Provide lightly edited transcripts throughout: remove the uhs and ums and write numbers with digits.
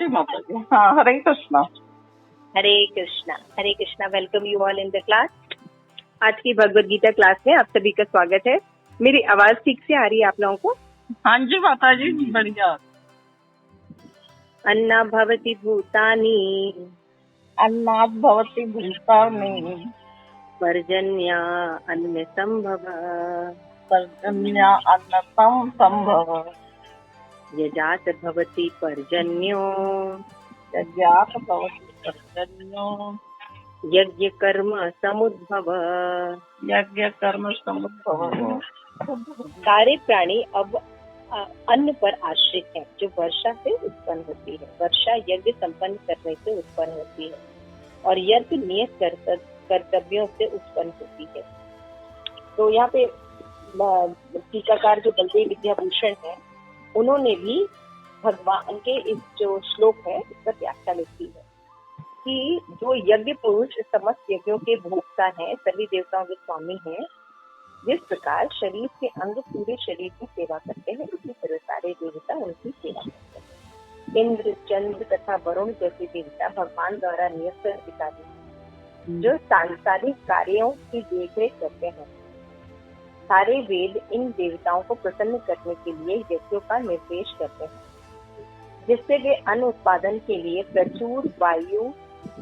जी माता जी। हाँ, Hare Krishna. Hare Krishna. Hare Krishna. Welcome you all in the class. आज की भगवद गीता क्लास में आप सभी का स्वागत है। मेरी आवाज ठीक से आ रही है आप लोगों को? हाँ जी माता जी, बढ़िया। अन्ना भवति भूतानि अन्नात् भवति भूतानि पर्जन्या अन्न संभव पर्जन्या अन्नतम संभव यजात भवति पर्जन्यो यज्ञात् भवति पर्जन्यो यज्ञ कर्म समुद्भव। यज्ञ कर्म समुद्भव। सारे प्राणी अब अन्न पर आश्रित हैं, जो वर्षा से उत्पन्न होती है। वर्षा यज्ञ संपन्न करने से उत्पन्न होती है और यज्ञ नियत कर्तव्यों से उत्पन्न होती है। तो यहाँ पे टीकाकार जो बलदेव विद्याभूषण है, उन्होंने भी भगवान के इस जो श्लोक है इसका व्याख्या लिखी है कि जो यज्ञ पुरुष समस्त यज्ञों के भोक्ता हैं, सभी देवताओं के स्वामी हैं, जिस प्रकार शरीर के अंग पूरे शरीर की सेवा करते हैं, उसी तरह सारे देवता उनकी सेवा करते हैं। इंद्र, चंद्र तथा वरुण जैसे देवता भगवान द्वारा नियुक्त अधिकारी हैं, जो सांसारिक कार्यों की देखरेख करते हैं। सारे वेद इन देवताओं को प्रसन्न करने के लिए यज्ञों का निर्देश करते हैं, जिससे वे अन्न उत्पादन के लिए प्रचुर वायु,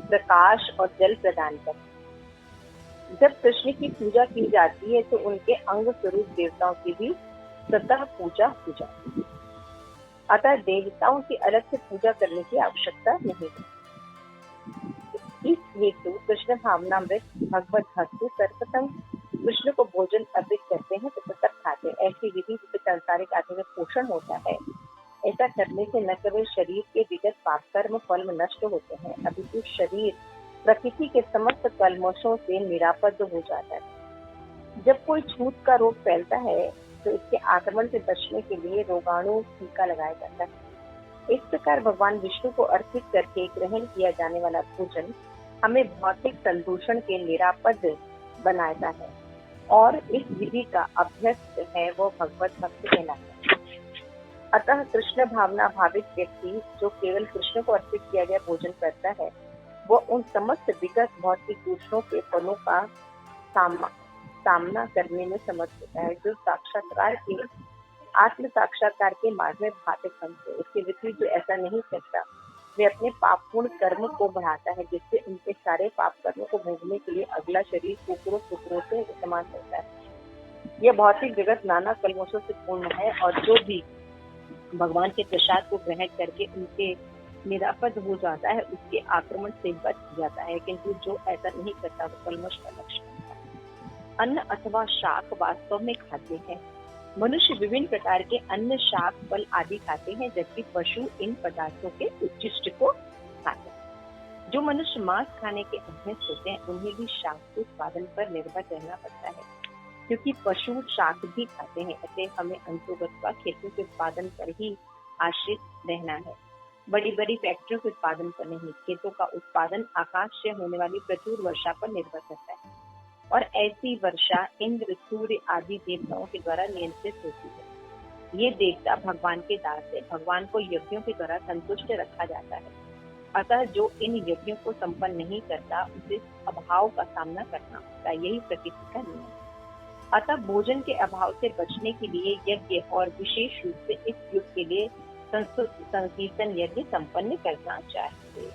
प्रकाश और जल प्रदान करते हैं। जब कृष्ण की पूजा की जाती है तो उनके अंग स्वरूप देवताओं की भी स्वतः पूजा हो जाती है। अतः देवताओं की अलग से पूजा करने की आवश्यकता नहीं है। इस हेतु कृष्ण भावनामृत भगवत भक्त सर्वप्रथम कृष्ण को भोजन अर्पित करते हैं तो तब खाते हैं। ऐसी विधि जिससे सांसारिक आत्मा में पोषण होता है। ऐसा करने से न केवल शरीर के विगत पाप कर्म फल नष्ट होते हैं, अपितु शरीर प्रकृति के समस्त कल्मशों से निरापद हो जाता है। जब कोई छूत का रोग फैलता है तो इसके आक्रमण से बचने के लिए रोगाणु टीका लगाया जाता है। इस प्रकार भगवान विष्णु को अर्पित करके ग्रहण किया जाने वाला भोजन हमें भौतिक संदूषण के निरापद बनाता है और इस विधि का अभ्यस्त है वो भगवत भक्त कहलाता है। अतः कृष्ण भावना भावित व्यक्ति जो केवल कृष्ण को अर्पित किया गया भोजन करता है, वो उन समस्त विगत भौतिक दूसरों के फलों का सामना करने में समर्थ होता है, जो साक्षात्कार के आत्म साक्षात्कार के मार्ग में भाते खंड है। इसके विपरीत जो ऐसा नहीं करता, वे अपने पापपूर्ण कर्म को बढ़ाता है, जिससे उनके सारे पाप कर्मों को भोगने के लिए अगला शरीर कुकरों से समान होता है। यह भौतिक जगत नाना कल्मशों से पूर्ण है और जो भी भगवान के प्रसाद को ग्रहण करके उनके निरापद हो जाता है, उसके आक्रमण से बच जाता है, किंतु जो ऐसा नहीं करता वो कल्मश का लक्षण होता है। अन्न अथवा शाक वास्तव में खाते हैं। मनुष्य विभिन्न प्रकार के अन्न, शाक, फल आदि खाते हैं, जबकि पशु इन पदार्थों के उच्चिष्ट को खाते हैं। जो मनुष्य मांस खाने के अभ्यस्त होते हैं, उन्हें भी शाक के उत्पादन पर निर्भर रहना पड़ता है, क्योंकि पशु शाक भी खाते हैं। अतः हमें अंतोगत खेतों के उत्पादन पर ही आश्रित रहना है, बड़ी बड़ी फैक्ट्रियों के उत्पादन पर नहीं। खेतों का उत्पादन आकाश से होने वाली प्रचुर वर्षा पर निर्भर करता है और ऐसी वर्षा इंद्र, सूर्य आदि देवताओं के द्वारा नियंत्रित होती है। ये देवता भगवान के दास है। भगवान को यज्ञों के द्वारा संतुष्ट रखा जाता है। अतः जो इन यज्ञों को संपन्न नहीं करता, उसे अभाव का सामना करना होता है। यही प्रकृति का नियम है। अतः भोजन के अभाव से बचने के लिए यज्ञ और विशेष रूप से इस युग के लिए संकीर्तन यज्ञ संपन्न करना चाहिए।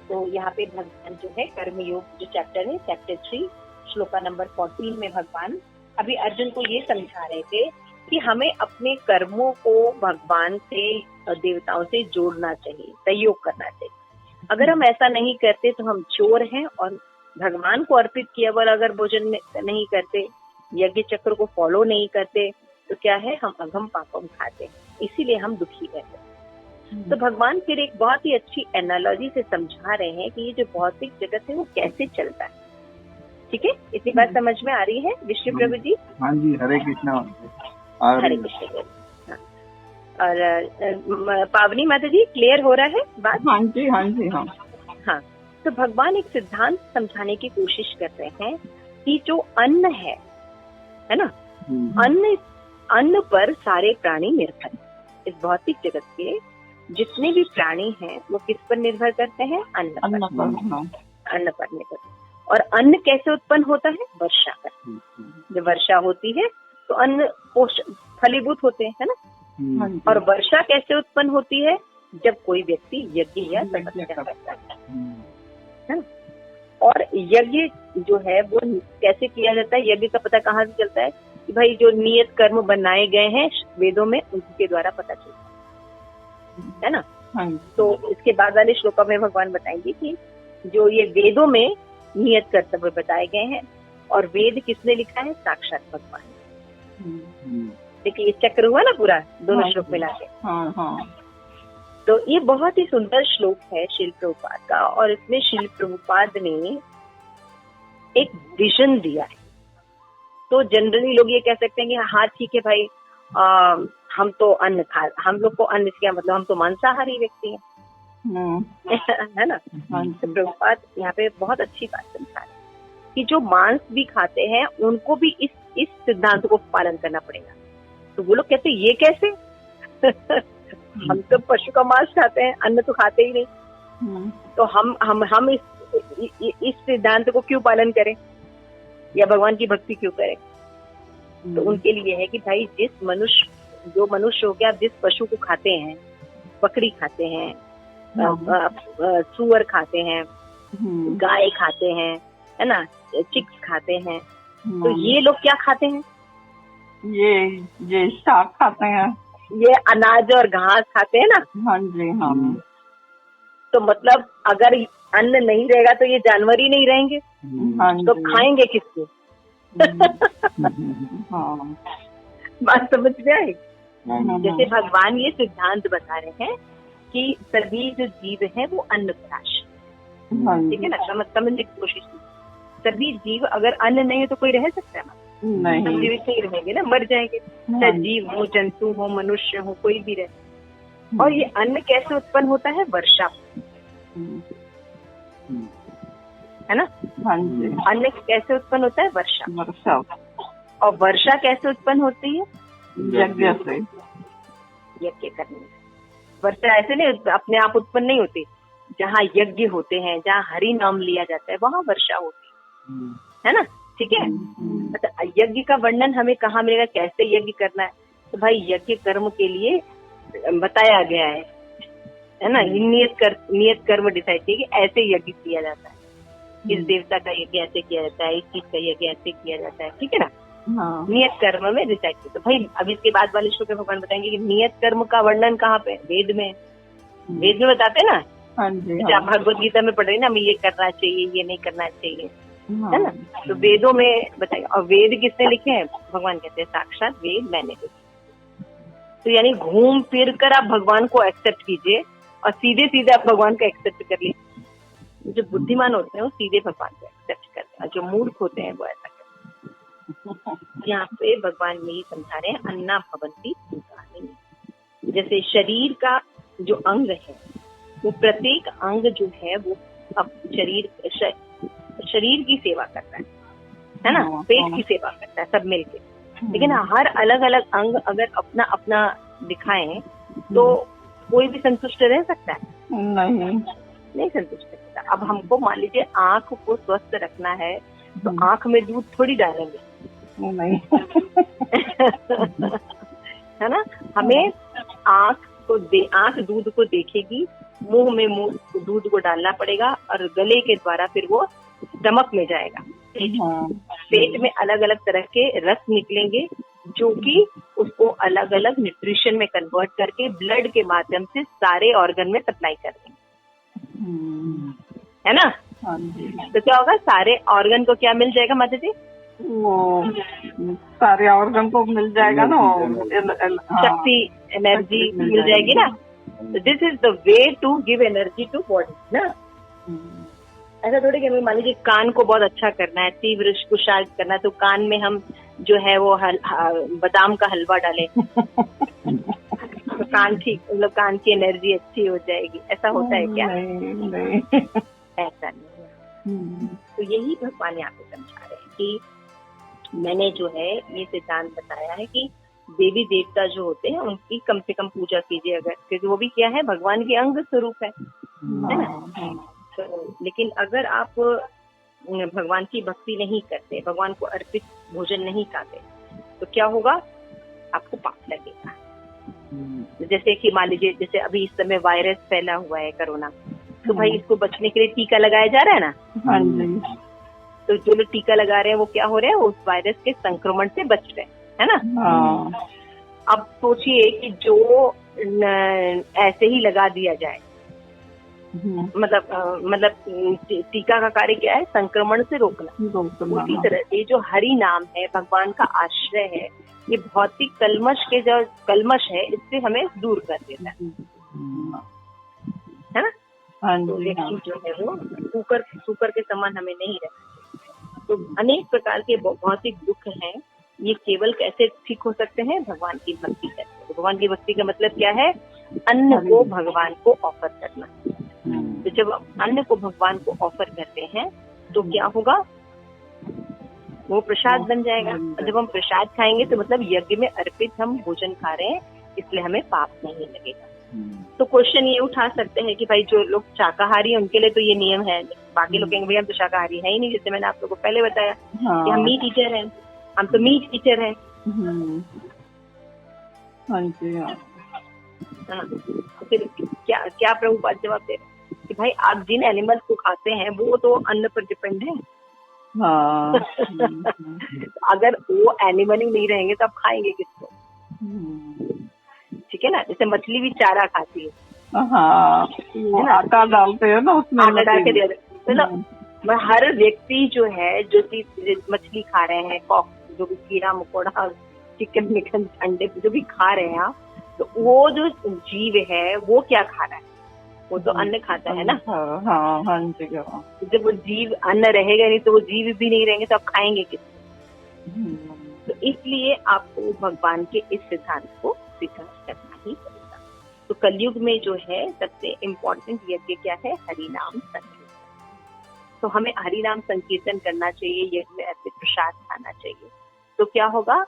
तो यहाँ पे भगवान जो है कर्मयोग जो चैप्टर है, चैप्टर 3 श्लोका नंबर 14 में भगवान अभी अर्जुन को ये समझा रहे थे कि हमें अपने कर्मों को भगवान से और देवताओं से जोड़ना चाहिए, सहयोग करना चाहिए। अगर हम ऐसा नहीं करते तो हम चोर हैं और भगवान को अर्पित किया हुआ अगर भोजन नहीं करते, यज्ञ चक्र को फॉलो नहीं करते, तो क्या है, हम अघम पापम खाते हैं, इसीलिए हम दुखी रहते हैं। तो भगवान फिर एक बहुत ही अच्छी एनालॉजी से समझा रहे हैं कि ये जो भौतिक जगत है वो कैसे चलता है। ठीक है, इतनी बात समझ में आ रही है विष्णु प्रभु जी? हाँ जी, हरे कृष्णा। हरे कृष्ण। और पावनी माता जी, क्लियर हो रहा है बात? हाँ जी, हाँ जी, हाँ। हाँ, तो भगवान एक सिद्धांत समझाने की कोशिश कर रहे हैं कि जो अन्न है ना, अन्न पर सारे प्राणी निर्भर है। इस भौतिक जगत के जितने भी प्राणी हैं वो किस पर निर्भर करते हैं? अन्न अन्न पर। पर। हाँ। अन्न पर निर्भर। और अन्न कैसे उत्पन्न होता है? वर्षा कर। जब वर्षा होती है तो अन्न फलीभूत होते हैं, है ना? हाँ जी। और वर्षा कैसे उत्पन्न होती है? जब कोई व्यक्ति यज्ञ या तपस्या करता है ना? और यज्ञ जो है वो कैसे किया जाता है? यज्ञ का पता कहाँ से चलता है? कि भाई जो नियत कर्म बनाए गए हैं वेदों में, उनके द्वारा पता चलता है ना? हाँ जी। तो इसके बाद वाले श्लोकों में भगवान बताएंगे कि जो ये वेदों में नियत कर्तव्य बताए गए हैं, और वेद किसने लिखा है? साक्षात भगवान। देखिए ये चक्र हुआ ना पूरा, दोनों हाँ श्लोक जी। मिला के। हाँ हाँ। तो ये बहुत ही सुंदर श्लोक है श्रील प्रभुपाद का, और इसमें श्रील प्रभुपाद ने एक विजन दिया है। तो जनरली लोग ये कह सकते हैं कि हाँ ठीक है भाई, हम तो अन्न हम लोग को अन्न से क्या मतलब, हम तो मांसाहारी व्यक्ति हैं। है ना? हाँ तो जी। प्रभुपाद यहाँ पे बहुत अच्छी बात समझा रहे हैं कि जो मांस भी खाते हैं उनको भी इस सिद्धांत को पालन करना पड़ेगा। तो वो लोग कहते हैं ये कैसे? हम तो पशु का मांस खाते हैं, अन्न तो खाते ही नहीं। तो हम इस सिद्धांत को क्यों पालन करें, या भगवान की भक्ति क्यों करें? तो उनके लिए है कि भाई जो मनुष्य हो गया, जिस पशु को खाते हैं, बकरी खाते हैं, सुअर खाते हैं, गाय खाते हैं, है ना, चिक्स खाते हैं, तो ये लोग क्या खाते हैं? ये शाक खाते हैं, ये अनाज और घास खाते हैं ना। हाँ जी। हाँ। तो मतलब अगर अन्न नहीं रहेगा तो ये जानवर ही नहीं रहेंगे। हाँ तो जी। खाएंगे किसको? हाँ। बात समझ में आई? हाँ। जैसे भगवान ये सिद्धांत बता रहे हैं कि सभी जो जीव हैं वो अन्न पर आश्रित, हाँ ठीक है ना? समझने की कोशिश की। सभी जीव, अगर अन्न नहीं है तो कोई रह सकता है? नहीं। सब जीवित नहीं रहेंगे ना, मर जाएंगे। चाहे जीव हो, जंतु हो, मनुष्य हो, कोई भी रहे। और ये अन्न कैसे उत्पन्न होता है? वर्षा, है ना? हाँ जी। अन्न कैसे उत्पन्न होता है? वर्षा। और वर्षा कैसे उत्पन्न होती है? यज्ञ से। यज्ञ करने से। वर्षा ऐसे नहीं अपने आप उत्पन्न नहीं होती। जहाँ यज्ञ होते हैं, जहाँ हरि नाम लिया जाता है, वहाँ वर्षा होती है ना? ठीक है। अच्छा, यज्ञ का वर्णन हमें कहाँ मिलेगा, कैसे यज्ञ करना है? तो भाई यज्ञ कर्म के लिए बताया गया है ना? नियत कर्म डिसाइड किया कि ऐसे यज्ञ किया जाता है, इस देवता का यज्ञ ऐसे किया जाता है, इस चीज का यज्ञ ऐसे किया जाता है, ठीक है ना? हाँ। नियत कर्म में डिसाइड किया। तो भाई अब इसके बाद वाले श्लोक में भगवान बताएंगे कि नियत कर्म का वर्णन कहाँ पे? वेद में। वेद में बताते ना। हाँ जी। आप भगवत गीता में पढ़ रहे ना, हमें ये करना चाहिए, ये नहीं करना चाहिए, है ना? तो वेदों में बताएगा। और वेद किसने लिखे हैं? भगवान कहते हैं साक्षात वेद मैंने लिखे। तो यानी घूम फिर कर आप भगवान को एक्सेप्ट कीजिए, और सीधे सीधे आप भगवान को एक्सेप्ट कर लीजिए। जो बुद्धिमान होते हैं वो सीधे भगवान को एक्सेप्ट करते हैं, और जो मूर्ख होते हैं वो ऐसा करते हैं। यहाँ पे भगवान यही समझा रहे हैं, अन्ना भवन्ति भूतानि। जैसे शरीर का जो अंग है, वो प्रत्येक अंग जो है वो अब शरीर की सेवा करता है ना? पेट की सेवा करता है, सब मिलके। लेकिन हर अलग अलग अंग अगर अपना अपना दिखाएं तो कोई भी संतुष्ट रह सकता है? नहीं संतुष्ट रहता। अब हमको मान लीजिए आंख को स्वस्थ रखना है, तो आंख में दूध थोड़ी डालेंगे, नहीं। है ना? हमें आंख दूध को देखेगी, मुंह में दूध को डालना पड़ेगा, और गले के द्वारा फिर वो स्टमक में जाएगा। पेट में अलग अलग तरह के रस निकलेंगे, जो कि उसको अलग अलग न्यूट्रिशन में कन्वर्ट करके ब्लड के माध्यम से सारे ऑर्गन में सप्लाई कर देंगे, है ना? तो क्या होगा? सारे ऑर्गन को क्या मिल जाएगा माता जी? वो सारे ऑर्गन को मिल जाएगा ना, शक्ति, एनर्जी मिल जाएगी ना। This is the way to give energy to body ना। ऐसा थोड़ी कि मान लीजिए कान को बहुत अच्छा करना है, तीव्र कुशाल करना है, तो कान में हम जो है वो बादाम का हलवा डालें तो कान ठीक, मतलब कान की एनर्जी अच्छी हो जाएगी। ऐसा होता है क्या? नहीं। ऐसा नहीं है। तो यही भगवान यहाँ पे समझा रहे हैं कि मैंने जो है ये सिद्धांत बताया है कि देवी देवता जो होते हैं उनकी कम से कम पूजा कीजिए, अगर, क्योंकि वो भी क्या है, भगवान के अंग स्वरूप है ना। तो लेकिन अगर आप भगवान की भक्ति नहीं करते, भगवान को अर्पित भोजन नहीं खाते, तो क्या होगा, आपको पाप लगेगा। जैसे कि मान लीजिए, जैसे अभी इस समय वायरस फैला हुआ है, कोरोना, तो भाई इसको बचने के लिए टीका लगाया जा रहा है ना। हाँ जी। तो जो लोग टीका लगा रहे हैं वो क्या हो रहे हैं, उस वायरस के संक्रमण से बच रहे हैं, है ना। हाँ। अब सोचिए कि जो ऐसे ही लगा दिया जाए, मतलब टीका का कार्य क्या है, संक्रमण से रोकना। उसी तरह ये जो हरि नाम है, भगवान का आश्रय है, ये भौतिक कलमश के जो कलमश है, इससे हमें दूर कर देता है ना। तो व्यक्ति जो है वो कुकर के समान हमें नहीं रहना। तो अनेक प्रकार के भौतिक दुख हैं, ये केवल कैसे ठीक हो सकते हैं, भगवान की भक्ति करके। तो भगवान की भक्ति का मतलब क्या है, अन्न को भगवान को ऑफर करना। तो जब अन्न को भगवान को ऑफर करते हैं तो क्या होगा, वो प्रसाद बन जाएगा। और जब हम प्रसाद खाएंगे तो मतलब यज्ञ में अर्पित हम भोजन खा रहे हैं, इसलिए हमें पाप नहीं लगेगा। तो क्वेश्चन ये उठा सकते हैं कि भाई जो लोग शाकाहारी हैं उनके लिए तो ये नियम है, बाकी लोग कहेंगे भैया हम तो शाकाहारी है ही नहीं। जैसे मैंने आप लोगों को पहले बताया कि हम मीट ईटर हैं, हम तो मीट ईटर हैं। तो फिर क्या प्रभुपाद जवाब दे रहे कि भाई आप जिन एनिमल्स को खाते हैं वो तो अन्न पर डिपेंड है। अगर वो एनिमल ही नहीं रहेंगे तो आप खाएंगे किसको, ठीक है ना। जैसे मछली भी चारा खाती है, आटा डालते हैं ना उसमें, आटा डाल के दे देते। मतलब हर व्यक्ति जो है, जो मछली खा रहे हैं, जो भी कीड़ा मकोड़ा, चिकन मिकन अंडे जो भी खा रहे हैं आप, तो वो जो जीव है वो क्या खा रहा है, वो तो अन्न खाता है ना। जब वो जीव अन्न रहेगा नहीं तो वो जीव भी नहीं रहेंगे तो आप खाएंगे किसको। तो इसलिए आपको भगवान के इस सिद्धांत को स्वीकार करना ही पड़ेगा। तो कलयुग में जो है सबसे इम्पोर्टेंट यज्ञ क्या है, हरिनाम संकीर्तन। तो हमें हरिनाम संकीर्तन करना चाहिए, यज्ञ में ऐसे प्रसाद खाना चाहिए। तो क्या होगा,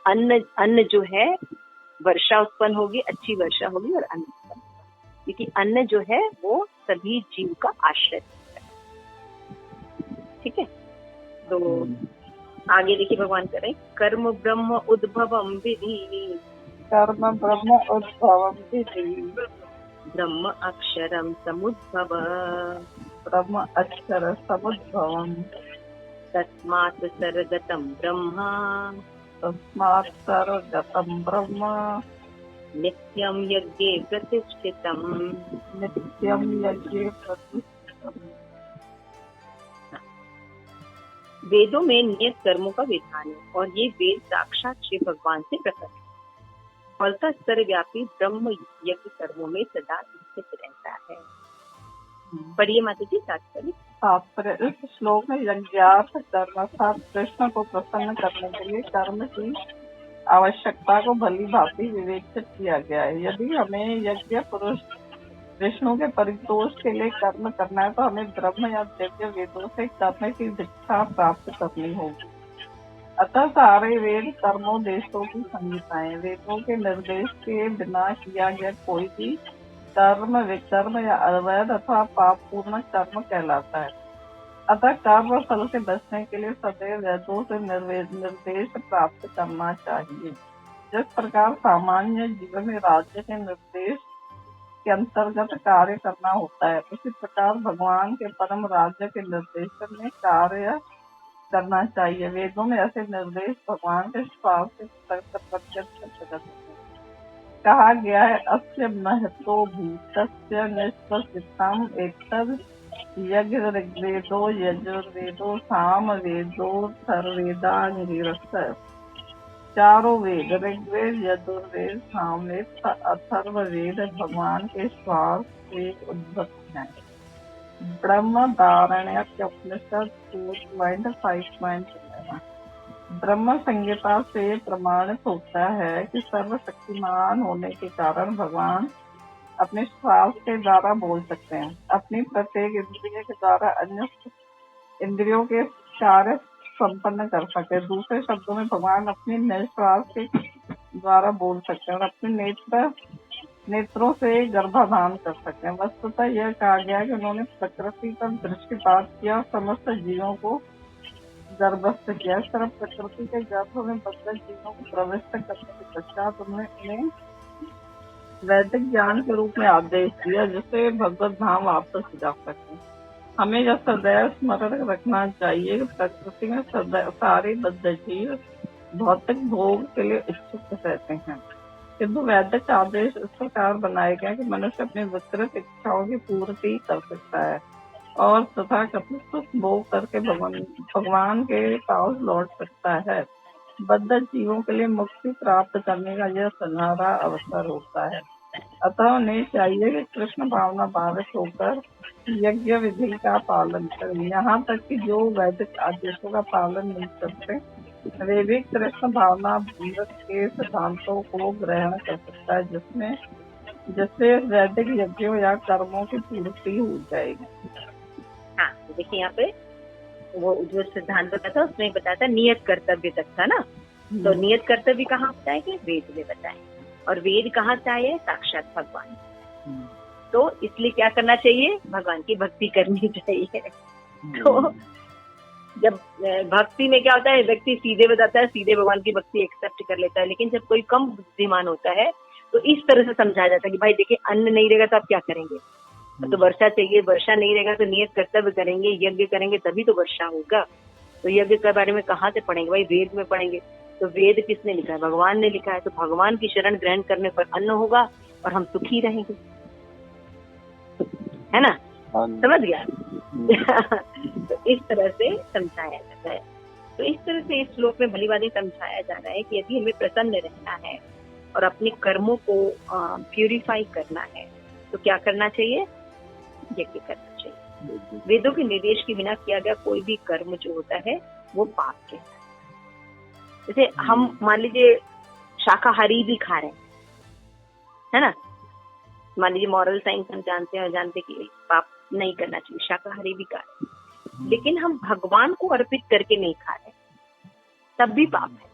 अन्न जो है, वर्षा उत्पन्न होगी, अच्छी वर्षा होगी और अन्न उत्पन्न होगा, क्योंकि अन्न जो है वो सभी जीव का आश्रय है। ठीक है, तो आगे देखिए भगवान करें, कर्म ब्रह्म उद्भवम विधि, कर्म ब्रह्म उद्भवम विधि, ब्रह्म अक्षरम समुद्भव, ब्रह्म अक्षर समुद्भवम, तस्मात् सर्वगतं ब्रह्म, तस्मात् सर्वगतं ब्रह्म, नित्यं यज्ञे प्रतिष्ठितम्, नित्यं यज्ञे प्रतिष्ठितम्। वेदों में नियत कर्मों का विधान है और ये वेद साक्षात शिव भगवान से प्रकट है। फलता सर्वव्यापी ब्रह्म यज्ञ कर्मों में सदा स्थित रहता है। पढ़िए माता जी तात्पर्य। इस श्लोक में यज्ञार्थ कर्मार्थ कृष्ण को प्रसन्न करने के लिए कर्म की आवश्यकता को भली भांति विवेचित किया गया है। यदि हमें यज्ञ पुरुष विष्णु के परितोष के लिए कर्म करना है तो हमें ब्रह्म या दिव्य वेदों से कर्म की दीक्षा प्राप्त करनी होगी। अतः सारे वेद कर्मोदेशों की संहिताएं, वेदों के निर्देश के बिना किया गया कोई भी कर्म विकर्म या अवैध अथवा पाप पूर्ण कर्म कहलाता है। अतः कर्म फल से बचने के लिए सदैव वेदों से निर्देश प्राप्त करना चाहिए। जिस प्रकार सामान्य जीवन में राज्य के निर्देश के अंतर्गत कार्य करना होता है, उसी प्रकार भगवान के परम राज्य के निर्देशन में कार्य करना चाहिए। वेदों में ऐसे निर्देश भगवान के स्वार्थ से कहा गया है। अस्य महतो भूतस्य निष्पसितम् एतद् यज्ञ ऋग्वेदो यजुर्वेदो सामवेदो अथर्ववेदांगिरसः। चारों वेद ऋग्वेद यजुर्वेद सामवेद अथर्ववेद भगवान के स्वार्थ से उद्भूत हैं। ब्रह्म धारण्यकोपनिषद 4.5.11। ब्रह्म संहिता से प्रमाणित होता है कि सर्वशक्तिमान होने के कारण भगवान अपने श्वास के द्वारा बोल सकते हैं, अपनी प्रत्येक इंद्रिय के द्वारा अन्य इंद्रियों के कार्य संपन्न कर सकते हैं। दूसरे शब्दों में भगवान अपनी निश्वास के द्वारा बोल सकते हैं और अपने नेत्रों से गर्भाधान कर सकते हैं। वस्तुतः यह कहा गया है कि उन्होंने प्रकृति पर दृष्टिपात किया और समस्त जीवों को गर्भस्थ किया। इस तरह प्रकृति के गर्भ में बद्ध जीवों को प्रविष्ट करने के पश्चात उन्हें वैदिक ज्ञान के रूप में आदेश दिया, जिससे भगवत धाम वापस जा सके। हमें यह सदैव स्मरण रखना चाहिए कि प्रकृति में सारे बद्ध जीव भौतिक भोग के लिए इच्छुक रहते हैं, किंतु वैदिक आदेश इस प्रकार बनाए गए कि मनुष्य अपनी विकृत इच्छाओं की पूर्ति कर सकता है और तथा कथित सुख भोग करके भगवान के पास लौट सकता है। बद्ध जीवों के लिए मुक्ति प्राप्त करने का यह सुनहरा अवसर होता है। अतः उन्हें चाहिए कि कृष्ण भावना भावित होकर यज्ञ विधि का पालन करें। यहाँ तक कि जो वैदिक आदेशों का पालन नहीं करते वे भी कृष्ण भावना अमृत के सिद्धांतों को ग्रहण कर सकता है, जिससे वैदिक यज्ञों या कर्मों की पूर्ति हो जाएगी। हाँ, तो देखिए यहाँ पे वो जो सिद्धांत बताया था उसमें बताया था नियत कर्तव्य तक था ना। तो नियत कर्तव्य कहाँ बताए कि वेद में बताए, और वेद कहाँ से आए? साक्षात भगवान। तो इसलिए क्या करना चाहिए? भगवान की भक्ति करनी चाहिए। तो जब भक्ति में क्या होता है, व्यक्ति सीधे बताता है, सीधे भगवान की भक्ति एक्सेप्ट कर लेता है। लेकिन जब कोई कम बुद्धिमान होता है तो इस तरह से समझाया जाता है कि भाई देखिए, अन्न नहीं रहेगा तो आप क्या करेंगे? तो वर्षा चाहिए, वर्षा नहीं रहेगा तो नियत कर्तव्य करेंगे, यज्ञ करेंगे तभी तो वर्षा होगा। तो यज्ञ के बारे में कहाँ से पढ़ेंगे? भाई वेद में पढ़ेंगे। तो वेद किसने लिखा है? भगवान ने लिखा है। तो भगवान की शरण ग्रहण करने पर अन्न होगा और हम सुखी रहेंगे, है ना? समझ गया? तो इस तरह से समझाया जाता है। तो इस तरह से इस श्लोक में भली बातें समझाया जा रहा है कि यदि हमें प्रसन्न रहना है और अपने कर्मों को प्यूरिफाई करना है तो क्या करना चाहिए? यज्ञ करना चाहिए। वेदों के निर्देश के बिना किया गया कोई भी कर्म जो होता है वो पाप कहलाता है। जैसे हम मान लीजिए शाकाहारी भी खा रहे हैं, है ना? मान लीजिए मॉरल साइंस हम जानते हैं और जानते कि पाप नहीं करना चाहिए, शाकाहारी भी खा रहे हैं, लेकिन हम भगवान को अर्पित करके नहीं खा रहे, तब भी पाप है।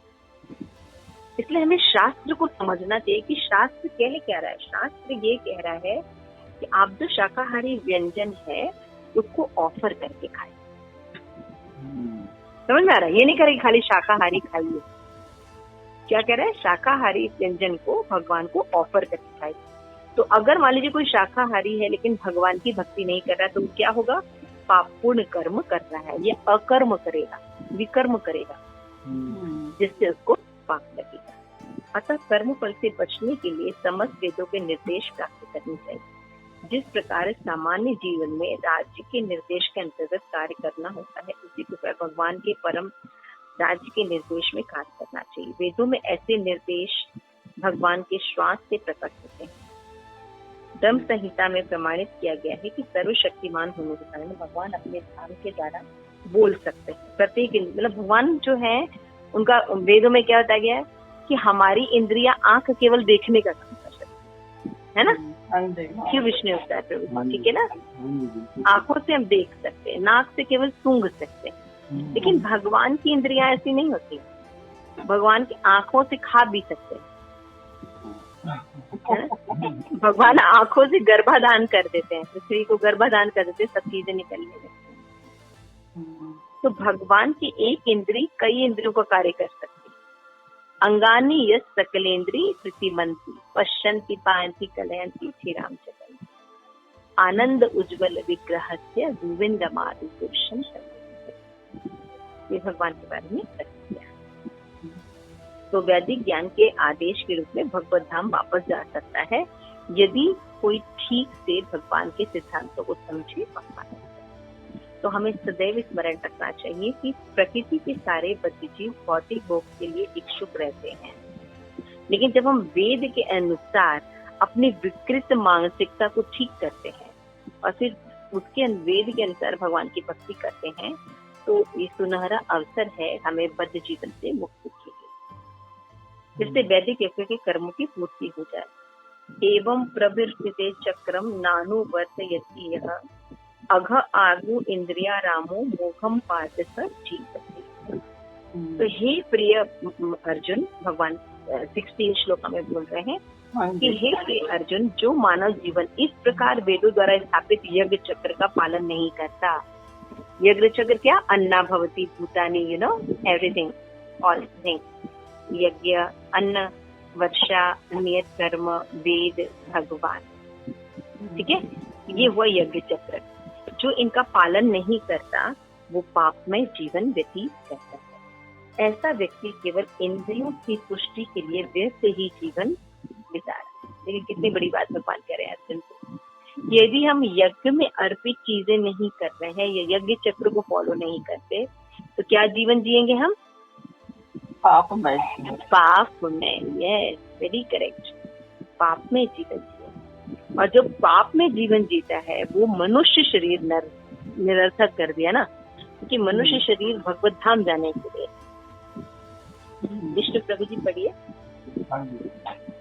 इसलिए हमें शास्त्र को समझना चाहिए कि शास्त्र क्या रहा है। शास्त्र ये कह रहा है कि आप जो शाकाहारी व्यंजन है उसको ऑफर करके खाइए। समझ में आ रहा है? ये नहीं करें खाली शाकाहारी खाइए। क्या कह रहा है? शाकाहारी व्यंजन को भगवान को ऑफर करके खाइए। तो अगर मान लीजिए कोई शाकाहारी है लेकिन भगवान की भक्ति नहीं कर रहा तो क्या होगा? पापपूर्ण कर्म कर रहा है, ये अकर्म करेगा, विकर्म करेगा, जिससे उसको पाप लगेगा। अतः कर्म फल से बचने के लिए समस्त वेदों के निर्देश प्राप्त करने चाहिए। जिस प्रकार सामान्य जीवन में राज्य के निर्देश के अंतर्गत कार्य करना होता है, उसी प्रकार भगवान के परम राज्य के निर्देश में कार्य करना चाहिए। वेदों में ऐसे निर्देश भगवान के श्वास से प्रकट होते हैं। धर्म संहिता में प्रमाणित किया गया है कि सर्वशक्तिमान होने के कारण भगवान अपने धाम के द्वारा बोल सकते हैं। प्रत्येक मतलब भगवान जो है उनका वेदों में क्या बताया गया है कि हमारी इंद्रियां आंख केवल देखने का काम कर सकती है ना? शिव विष्णु होता है प्रभु, ठीक है ना? आंखों से हम देख सकते हैं, नाक से केवल सूंघ सकते हैं, लेकिन भगवान की इंद्रियां ऐसी नहीं होती। भगवान की आंखों से खा भी सकते हैं। भगवान आंखों से गर्भाधान कर देते हैं, स्त्री को गर्भाधान कर देते हैं, सब चीजें निकलने लगती हैं। तो भगवान की एक इंद्री कई इंद्रियों का कार्य कर सकती है। अंगानी यस सकलेंद्री प्रतिमंती पश्यन्ति पायन्ति कलयन्ति श्रीराम चतुर्थ आनंद उज्ज्वल विग्रहस्य गोविंदमादि पुरुषम। ये भगवान के बारे में किया। तो वैदिक ज्ञान के आदेश के रूप में भगवत धाम वापस जा सकता है यदि कोई ठीक से भगवान के सिद्धांतों को समझे और पालन करे। तो हमें सदैव स्मरण रखना चाहिए कि प्रकृति के सारे बद्धजीव भौतिक भोग के लिए इच्छुक रहते हैं, लेकिन जब हम वेद के अनुसार अपनी विकृत मानसिकता को ठीक करते हैं और फिर उसके वेद के अनुसार भगवान की भक्ति करते हैं, तो ये सुनहरा अवसर है हमें बद्ध जीवन से मुक्ति के लिए, जिससे वैदिक यज्ञ के कर्मों की पूर्ति हो जाए। एवं प्रवृत्ते चक्रम नानु वर्तयति यः अघ आगु इंद्रिया रामो मोहम पार्थ स जीवति। तो हे प्रिय अर्जुन, भगवान 16 श्लोक में बोल रहे हैं हाँ कि जी। हे श्री अर्जुन, जो मानव जीवन इस प्रकार वेदों द्वारा स्थापित यज्ञ चक्र का पालन नहीं करता। यज्ञ चक्र क्या? अन्ना भवती भूतानि, एवरीथिंग, ऑल थिंग। यज्ञ, अन्न, वर्षा, नियत कर्म, वेद, भगवान, ठीक है, ये हुआ यज्ञ चक्र। जो इनका पालन नहीं करता वो पापमय जीवन व्यतीत करता है। ऐसा व्यक्ति केवल इंद्रियों की पुष्टि के लिए व्यर्थ ही जीवन बिता रहा है। लेकिन कितनी बड़ी बात भगवान कह रहे हैं अर्जुन को। यदि हम यज्ञ में अर्पित चीजें नहीं कर रहे हैं या यज्ञ चक्र को फॉलो नहीं करते तो क्या जीवन जिएंगे हम? पाप में। पाप में, यस, वेरी करेक्ट, पाप में जीवन जिए। और जो पाप में जीवन जीता है वो मनुष्य शरीर निरर्थक कर दिया ना, क्योंकि मनुष्य शरीर भगवत धाम जाने के लिए। विष्णु प्रभु जी पढ़िए। हाँ जी।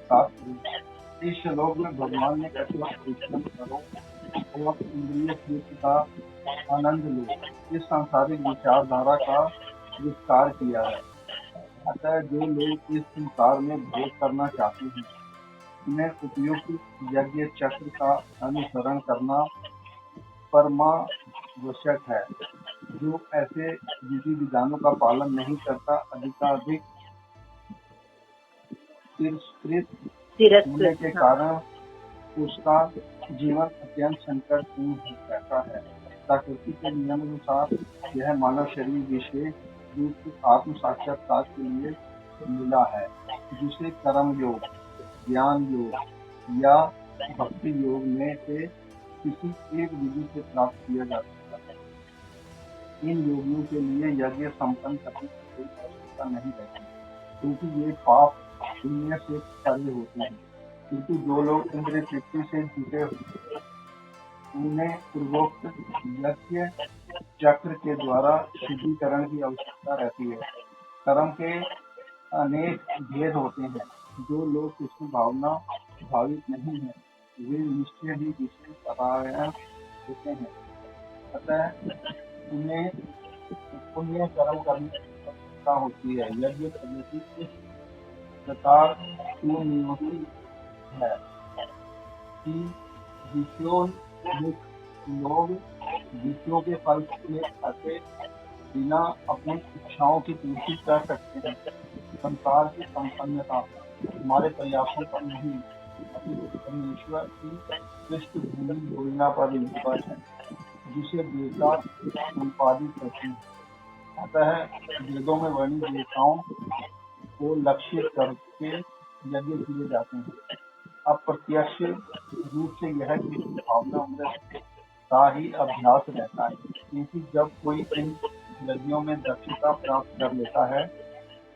शास्त्र इस श्लोक में भगवान ने कठोर परिश्रम करो और इंद्रिय तृप्ति का आनंद लो, इस सांसारिक विचारधारा का विस्तार किया है। अतः जो लोग इस संसार में भोग करना चाहते हैं उन्हें उपयुक्त यज्ञ चक्र का अनुसरण करना परमावश्यक है। जो ऐसे विधि विधानों का पालन नहीं करता अधिकाधिक तिरस्कृत होने के कारण उसका जीवन अत्यंत संकटपूर्ण हो जाता है। प्रकृति के नियम अनुसार यह मानव शरीर विशेष रूप से आत्म साक्षात्कार के लिए मिला है, जिसे कर्म योग, ज्ञान योग या भक्ति योग में से किसी एक विधि से प्राप्त किया जा सकता है। इन योगियों के लिए यज्ञ संपन्न करने की कोई आवश्यकता नहीं रहती, क्योंकि ये पाप पुण्य से परे होते हैं। किंतु जो लोग इंद्रिय तृप्ति से जुटे होते हैं उन्हें पूर्वोक्त यज्ञ चक्र के द्वारा शुद्धिकरण की आवश्यकता रहती है। कर्म के अनेक भेद होते हैं। जो लोग कृष्ण भावना भावित नहीं है वे निश्चय ही विशेष परायण होते हैं। अतः उन्हें पुण्य कर्म करने की आवश्यकता होती है। यज्ञ पद्धति इस प्रकार सुनियोजित है कि विषयोन्मुख लोग विषयों के फल के खाते बिना अपनी इच्छाओं की पूर्ति कर सकते हैं। संसार की संपन्नता हमारे प्रयासों पर नहीं अपितु परमेश्वर की पृष्ठभूमि योजना पर निर्भर है, जिसे देवता संपादित करते हैं। अतः वेदों में वर्णित देवताओं को लक्षित करके यज्ञ किए जाते हैं। अप्रत्यक्ष रूप से यह कृष्ण भावनामृत का ही अभ्यास रहता है, क्योंकि जब कोई इन यज्ञों में दक्षता प्राप्त कर लेता है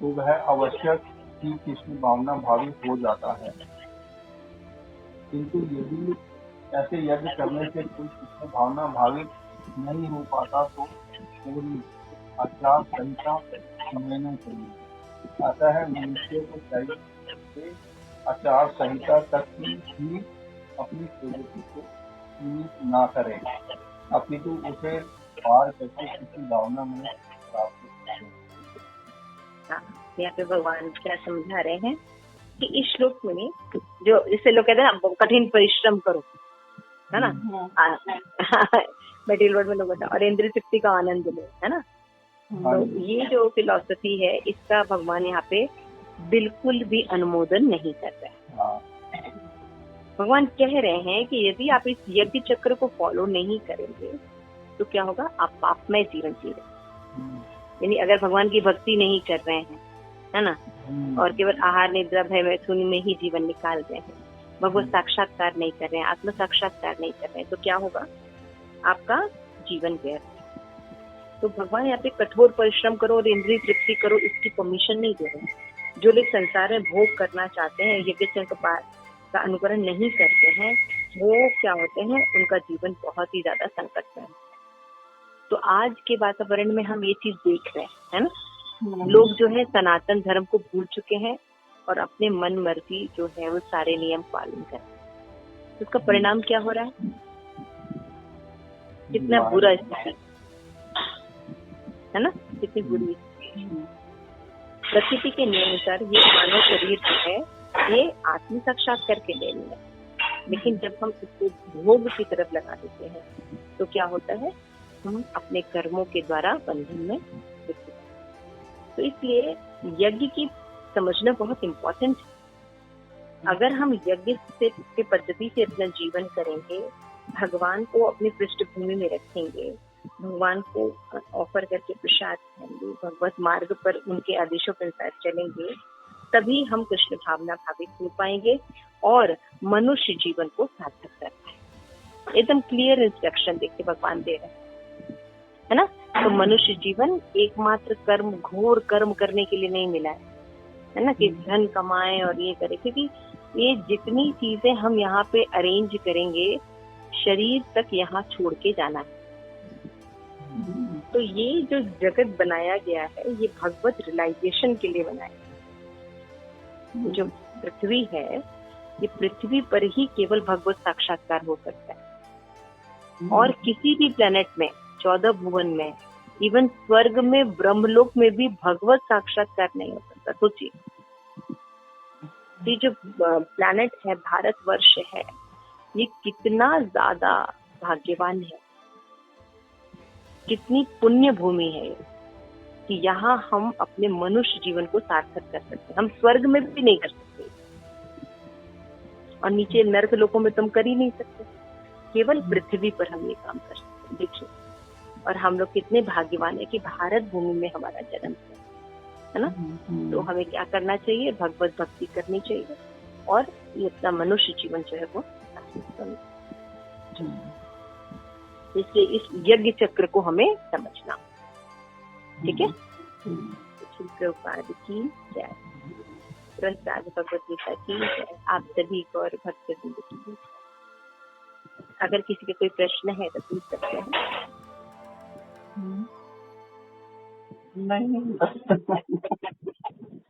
तो वह आवश्यक ही कृष्ण भावना भावित हो जाता है। किंतु यदि ऐसे यज्ञ करने से कोई कृष्ण भावना भावित नहीं हो पाता तो पूरी आचार संहिता समझना चाहिए। अतः मनुष्य को चाहिए कि आचार संहिता तक ही अपनी प्रवृत्ति को सीमित ना करे, अपितु उसे पार करके किसी भावना में प्राप्त करे। यहाँ पे भगवान क्या समझा रहे हैं कि इस श्लोक में जो जिससे लोग कहते हैं ना कठिन परिश्रम करो, है ना, मेटेरियल वर्ड में लोग और इंद्रिय तृप्ति का आनंद लो, है ना। तो ये जो फिलॉसफी है इसका भगवान यहाँ पे बिल्कुल भी अनुमोदन नहीं कर रहे हैं। भगवान कह रहे हैं कि यदि आप इस यज्ञ चक्र को फॉलो नहीं करेंगे तो क्या होगा? आप पापमय जीवन जी रहे, यानी अगर भगवान की भक्ति नहीं कर रहे हैं, है ना, और केवल आहार निद्रा भय मैथुन में ही जीवन निकाल रहे हैं, भगवत साक्षात्कार नहीं कर रहे हैं, आत्म साक्षात्कार नहीं कर रहे हैं, तो क्या होगा? आपका जीवन व्यर्थ। तो भगवान यहाँ पे कठोर परिश्रम करो और इंद्रिय तृप्ति करो इसकी परमिशन नहीं दे रहे हैं। जो लोग संसार में भोग करना चाहते हैं, यज्ञ चक्र का अनुकरण नहीं करते हैं, वो क्या होते हैं? उनका जीवन बहुत ही ज्यादा संकट में है। तो आज के वातावरण में हम ये चीज देख रहे हैं, है ना। लोग जो है सनातन धर्म को भूल चुके हैं और अपने मन मर्जी जो है वो सारे नियम पालन कर रहे हैं। तो उसका परिणाम क्या हो रहा है? कितना बुरा स्थिति है ना, कितनी बुरी स्थिति। प्रकृति के नियमानुसार ये मानव शरीर जो है ये आत्म साक्षात्कार के लिए नहीं है, लेकिन जब हम इसको भोग की तरफ लगा देते हैं तो क्या होता है, हम अपने कर्मों के द्वारा बंधन में लिप्त हैं। तो इसलिए यज्ञ की समझना बहुत इम्पोर्टेंट है। अगर हम यज्ञ से के पद्धति से अपना जीवन करेंगे, भगवान को अपनी पृष्ठभूमि में रखेंगे, भगवान को ऑफर करके प्रसाद खाएंगे, भगवत मार्ग पर उनके आदेशों के अनुसार चलेंगे, तभी हम कृष्ण भावना भावित हो पाएंगे और मनुष्य जीवन को सार्थक कर पाएंगे। एकदम क्लियर इंस्ट्रक्शन देखिए भगवान दे रहे हैं, है ना। तो मनुष्य जीवन एकमात्र कर्म, घोर कर्म करने के लिए नहीं मिला है ना, कि धन कमाए और ये करे, क्योंकि ये जितनी चीजें हम यहाँ पे अरेंज करेंगे शरीर तक यहाँ छोड़ के जाना है। तो ये जो जगत बनाया गया है ये भगवत रियलाइजेशन के लिए बनाया है। जो पृथ्वी है ये पृथ्वी पर ही केवल भगवत साक्षात्कार हो सकता है, और किसी भी प्लेनेट में, 14 भुवन में, इवन स्वर्ग में, ब्रह्मलोक में भी भगवत साक्षात्कार नहीं हो सकता। सोचिए, ये जो प्लेनेट है, भारतवर्ष है, ये कितना ज्यादा भाग्यवान है, कितनी पुण्य भूमि है कि यहाँ हम अपने मनुष्य जीवन को सार्थक कर सकते हैं। हम स्वर्ग में भी नहीं कर सकते और नीचे नर्क लोकों में तुम कर ही नहीं सकते, केवल पृथ्वी पर हम ये काम कर सकते हैं। देखिए, और हम लोग कितने भाग्यवान है कि भारत भूमि में हमारा जन्म है ना। तो हमें क्या करना चाहिए, भगवत भक्ति करनी चाहिए और ये अपना मनुष्य जीवन जो है वो सार्थक करना चाहिए। इसलिए इस यज्ञ चक्र को हमें समझना, ठीक है। प्रभुपाद की जय, प्रसाद भगवत गीता की जय, आप सभी को और भक्त की जय। अगर किसी के कोई प्रश्न है तो पूछ सकते हैं। नहीं